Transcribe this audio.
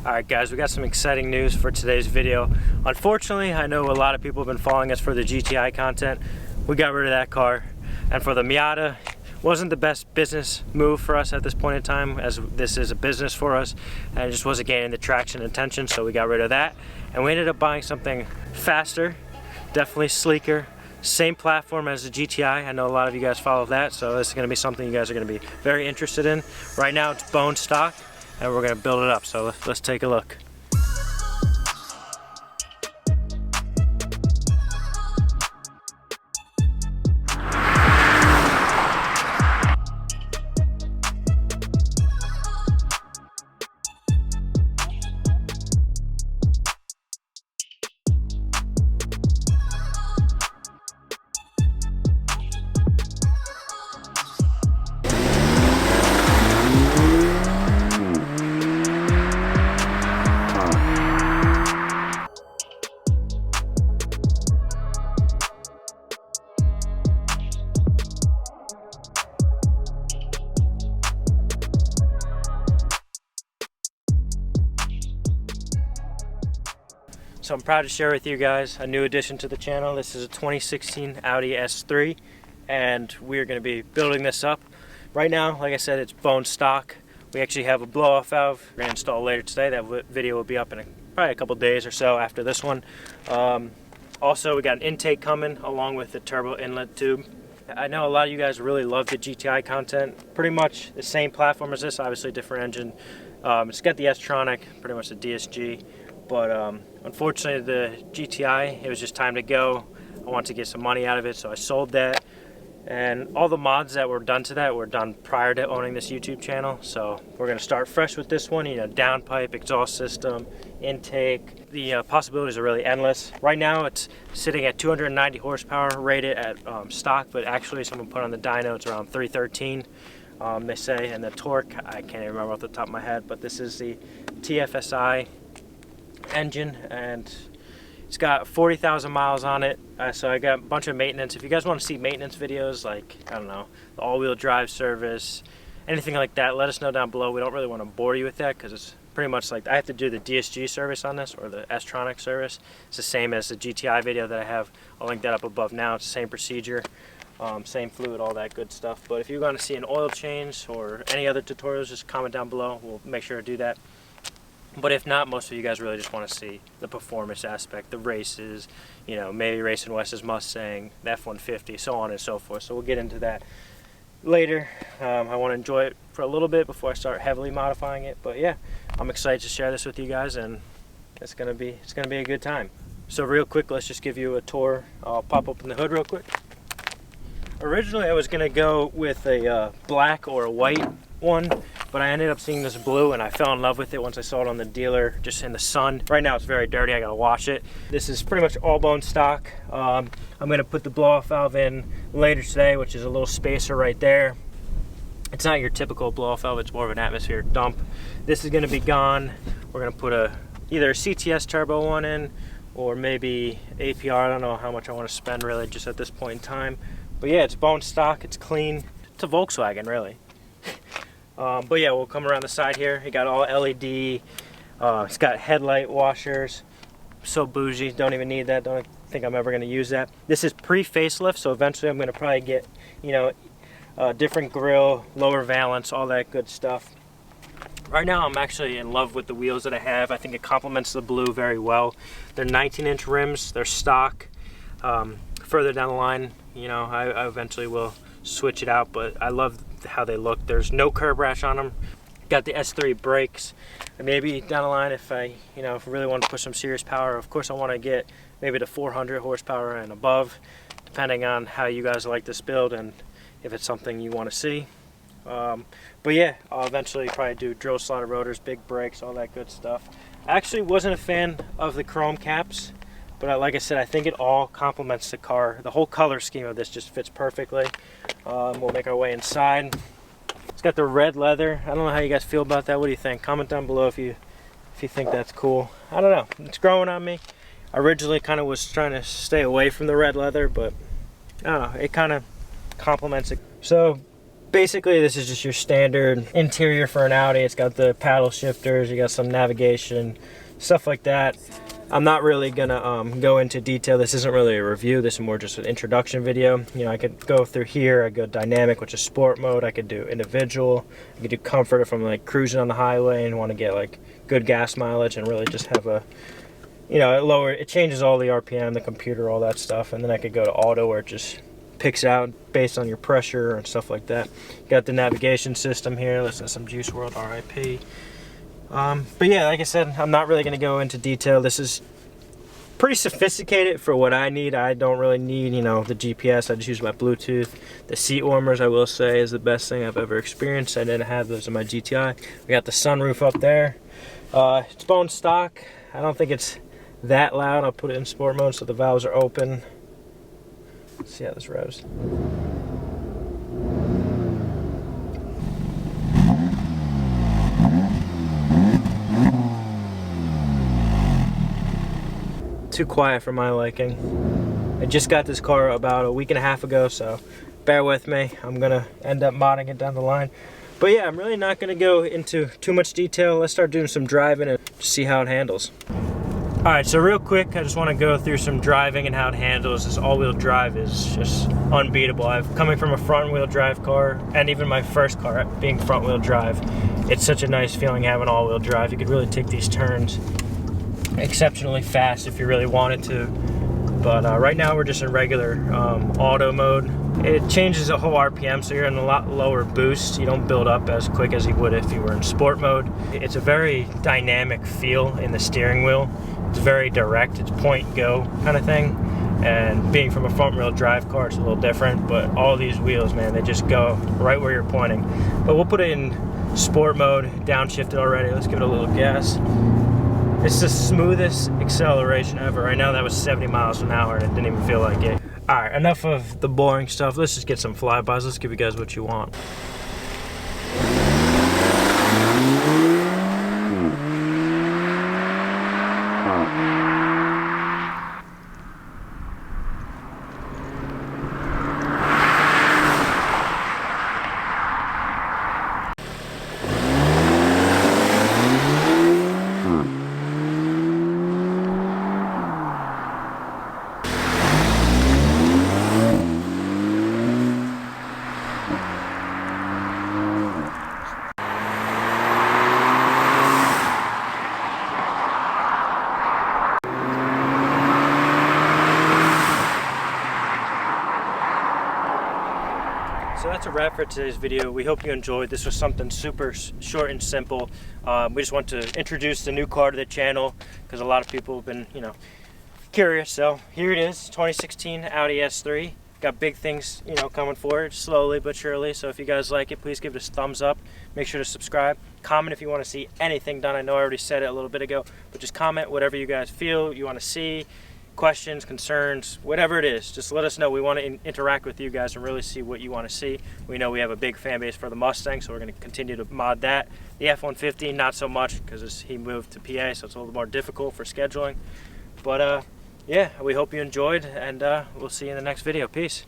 Alright guys, we got some exciting news for today's video. Unfortunately, I know a lot of people have been following us for the GTI content. We got rid of that car. And for the Miata, wasn't the best business move for us at this point in time, as this is a business for us. And it just wasn't gaining the traction and attention, so we got rid of that. And we ended up buying something faster, definitely sleeker, same platform as the GTI. I know a lot of you guys follow that, so this is going to be something you guys are going to be very interested in. Right now it's bone stock, and we're going to build it up, so let's take a look. So I'm proud to share with you guys a new addition to the channel. This is a 2016 Audi S3, and we're going to be building this up. Right now, like I said, it's bone stock. We actually have a blow-off valve we're going to install later today. That video will be up in probably a couple days or so after this one. Also, we got an intake coming along with the turbo inlet tube. I know a lot of you guys really love the GTI content. Pretty much the same platform as this, obviously different engine. It's got the S-tronic, pretty much the DSG. But unfortunately the GTI, it was just time to go. I wanted to get some money out of it, so I sold that. And all the mods that were done to that were done prior to owning this YouTube channel. So we're going to start fresh with this one, you know, downpipe, exhaust system, intake. The possibilities are really endless. Right now it's sitting at 290 horsepower rated at stock, but actually someone put on the dyno, it's around 313. They say, and the torque, I can't even remember off the top of my head, but this is the TFSI engine, and it's got 40,000 miles on it. So I got a bunch of maintenance. If you guys want to see maintenance videos, like, I don't know, the all-wheel drive service, anything like that, let us know down below. We don't really want to bore you with that because it's pretty much like I have to do the DSG service on this, or the S-tronic service. It's the same as the GTI video that I have. I'll link that up above now. It's the same procedure, same fluid, all that good stuff. But if you're going to see an oil change or any other tutorials, just comment down below. We'll make sure to do that. But if not, most of you guys really just want to see the performance aspect, the races, you know, maybe racing Wes's Mustang, the F-150, so on and so forth. So we'll get into that later. I want to enjoy it for a little bit before I start heavily modifying it. But yeah, I'm excited to share this with you guys, and it's gonna be a good time. So real quick, let's just give you a tour. I'll pop open the hood real quick. Originally, I was gonna go with a black or a white one, but I ended up seeing this blue and I fell in love with it once I saw it on the dealer just in the sun. Right now it's very dirty, I gotta wash it. This is pretty much all bone stock. I'm gonna put the blow-off valve in later today, which is a little spacer right there. It's not your typical blow-off valve, it's more of an atmospheric dump. This is gonna be gone. We're gonna put either a CTS turbo one in, or maybe APR. I don't know how much I wanna spend really just at this point in time. But yeah, it's bone stock, it's clean. It's a Volkswagen really. But yeah, we'll come around the side here. It got all LED. It's got headlight washers. So bougie, don't even need that. Don't think I'm ever going to use that. This is pre-facelift, so eventually I'm going to probably get, you know, different grille, lower valance, all that good stuff. Right now I'm actually in love with the wheels that I have. I think it complements the blue very well. They're 19-inch rims. They're stock. Further down the line, you know, I eventually will switch it out, but I love how they look. There's no curb rash on them. Got the S3 brakes, and maybe down the line, if I, you know, if I really want to push some serious power, of course I want to get maybe to 400 horsepower and above, depending on how you guys like this build and if it's something you want to see. But yeah, I'll eventually probably do drill slotted rotors, big brakes, all that good stuff. I actually wasn't a fan of the chrome caps, but like I said, I think it all complements the car. The whole color scheme of this just fits perfectly. We'll make our way inside. It's got the red leather. I don't know how you guys feel about that. What do you think? Comment down below if you think that's cool. I don't know. It's growing on me. I originally kind of was trying to stay away from the red leather, but I don't know. It kind of complements it. So basically this is just your standard interior for an Audi. It's got the paddle shifters, you got some navigation, stuff like that. I'm not really gonna go into detail. This isn't really a review. This is more just an introduction video. You know, I could go through here. I go dynamic, which is sport mode. I could do individual. I could do comfort if I'm like cruising on the highway and want to get like good gas mileage and really just have a, you know, it changes all the RPM, the computer, all that stuff. And then I could go to auto where it just picks out based on your pressure and stuff like that. Got the navigation system here. Listen to some Juice WRLD, RIP. But yeah, like I said, I'm not really going to go into detail. This is pretty sophisticated for what I need. I don't really need, you know, the GPS. I just use my Bluetooth. The seat warmers, I will say, is the best thing I've ever experienced. I didn't have those in my GTI. We got the sunroof up there. It's bone stock. I don't think it's that loud. I'll put it in sport mode so the valves are open. Let's see how this revs. Too quiet for my liking. I just got this car about a week and a half ago, so bear with me. I'm gonna end up modding it down the line. But yeah, I'm really not gonna go into too much detail. Let's start doing some driving and see how it handles. All right, so real quick, I just wanna go through some driving and how it handles. This all-wheel drive is just unbeatable. Coming from a front-wheel drive car, and even my first car being front-wheel drive, it's such a nice feeling having all-wheel drive. You could really take these turns exceptionally fast if you really wanted to, but right now we're just in regular auto mode. It changes the whole RPM, so you're in a lot lower boost. You don't build up as quick as you would if you were in sport mode. It's a very dynamic feel in the steering wheel. It's very direct, it's point go kind of thing, and being from a front wheel drive car, it's a little different, but all these wheels, man, they just go right where you're pointing. But we'll put it in sport mode, downshifted already. Let's give it a little gas. It's the smoothest acceleration ever. Right now that was 70 miles an hour and it didn't even feel like it. All right, enough of the boring stuff. Let's just get some flybys. Let's give you guys what you want. So that's a wrap for today's video. We hope you enjoyed. This was something super short and simple. We just want to introduce the new car to the channel because a lot of people have been, you know, curious. So here it is, 2016 Audi S3. Got big things, you know, coming forward slowly but surely. So if you guys like it, please give it a thumbs up. Make sure to subscribe. Comment if you want to see anything done. I know I already said it a little bit ago, but just comment whatever you guys feel you want to see. Questions, concerns, whatever it is, just let us know. We want to interact with you guys and really see what you want to see. We know we have a big fan base for the Mustang, so we're going to continue to mod that. The F-150, not so much because he moved to PA, so it's a little more difficult for scheduling. But yeah, we hope you enjoyed, and we'll see you in the next video. Peace.